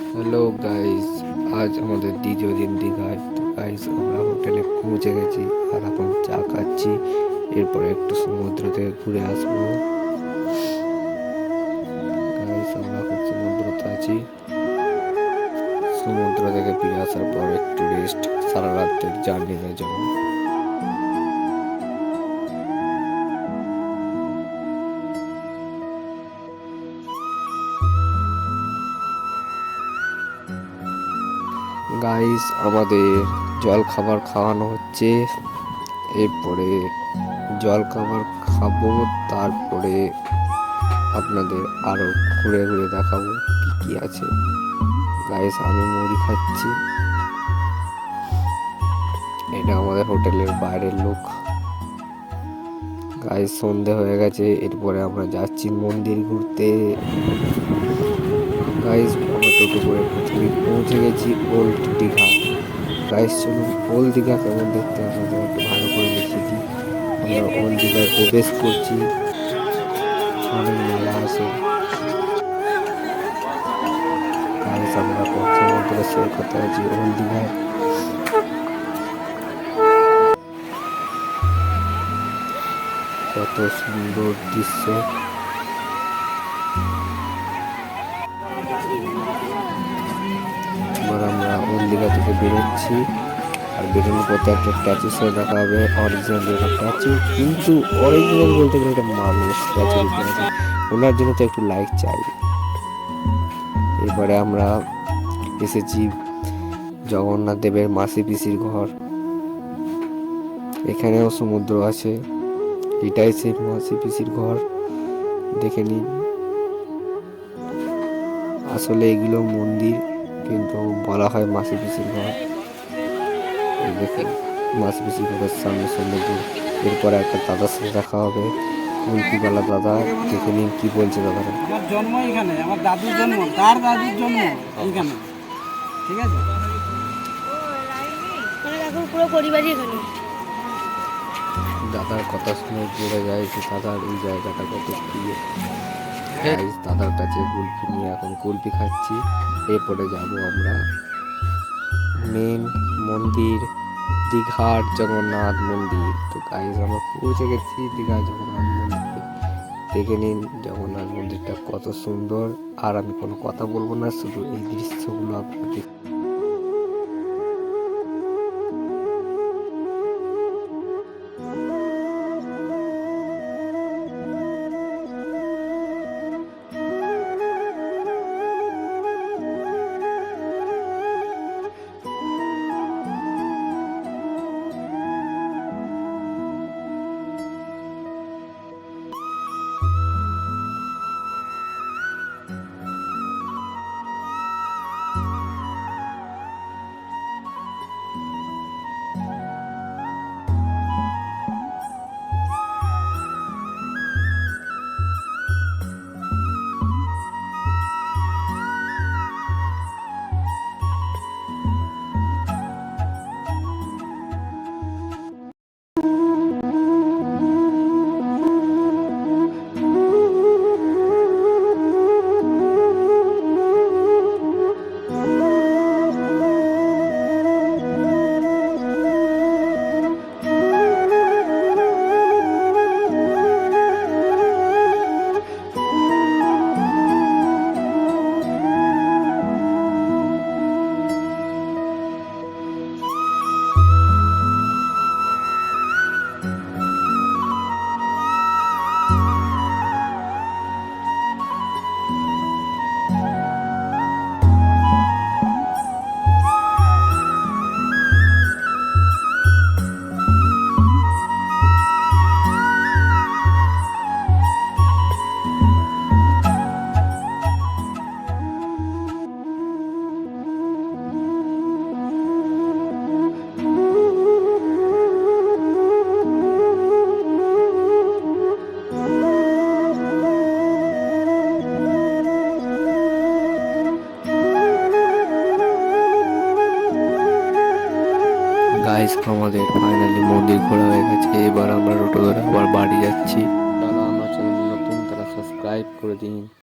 Hello guys, আজ আমাদের দ্বিতীয় দিন দীঘায়। তো গাইস, আমরা হোটেলে পৌঁছে গেছি আর এখন চা খাচ্ছি। এরপরে একটু সমুদ্র থেকে ঘুরে আসবো। গাইস, আমরা এখন সমুদ্রতে আছি। সমুদ্র থেকে ফিরে আসার পর একটু রেস্ট, সারা রাতের জার্নির জন্য। গাইস, আমাদের জল খাবার খাওয়ানো হচ্ছে। এরপরে জল খাবার খাবো, তারপরে আপনাদের আরো ঘুরে ঘুরে দেখাবো কি কি আছে। গাইস, আমি মুড়ি খাচ্ছি। এটা আমাদের হোটেলের বাইরের লোক। গাইস, সন্ধে হয়ে গেছে। এরপরে আমরা যাচ্ছি মন্দির ঘুরতে। গাইস, আমরা টোটো করে প্রথমে পৌঁছে গেছি ওল্ড দীঘা। গাইস, চলুন ওল্ড দীঘা কেমন দেখতে আপনাদের একটু ভালো করে দেখিয়ে দিই। আমরা ওল্ড দীঘায় প্রবেশ করছি। অনেক মেলা আছে। গাইস, আমরা সমুদ্র সৈকতে আছি ওল্ড দীঘায়। কত সুন্দর দৃশ্য। এবার আমরা ওল্ড দীঘা থেকে বেরোচ্ছি। আর বেরোনোর পথে একটা স্ট্যাচু শো দেখা হবে, অরিজিনাল একটা স্ট্যাচু। কিন্তু অরিজিনাল বলতে গেলে একটা মানুষ স্ট্যাচু আছে, ওনার জন্য তো একটু লাইক চাই। এরপরে আমরা এসেছি জগন্নাথ দেবের মাসি পিসির ঘর। এখানেও সমুদ্র আছে। এটাই সেই মাসি পিসির ঘর, দেখে নিন। আসলে এগুলো মন্দির, কিন্তু বলা হয় মাসি পিসির ঘর। এই দেখুন, মাসি পিসির ঘরের সামনে সমুদ্র। এরপরে একটা দাদার সাথে দেখা হবে, কুলপিওয়ালা দাদা। দেখে নিন কি বলছে দাদারা। আমার জন্ম এখানে, আমার দাদুর জন্ম, তার দাদুর জন্ম এখানে। ঠিক আছে, পুরো পরিবারই এখানে। দাদার কথা শুনে বোঝা যায় যে দাদার এই জায়গাটা কত প্রিয়। দাদার কাছে কুলফি নিয়ে এখন কুলফি খাচ্ছি। এরপরে যাব আমরা মেন মন্দির, দীঘার জগন্নাথ মন্দির। তো গাইজ, আমরা পৌঁছে গেছি দীঘার জগন্নাথ মন্দিরে। দেখে নিন জগন্নাথ মন্দিরটা কত সুন্দর। আর আমি কোনো কথা বলবো না, শুধু এই দৃশ্যগুলো আপনাদের। গাইস, আমাদের ফাইনালি মন্দির ঘোরা হয়ে গেছে। এবার আমরা টোটো ধরে আবার বাড়ি যাচ্ছি। যারা আমার চ্যানেল নতুন তারা সাবস্ক্রাইব করে দিন।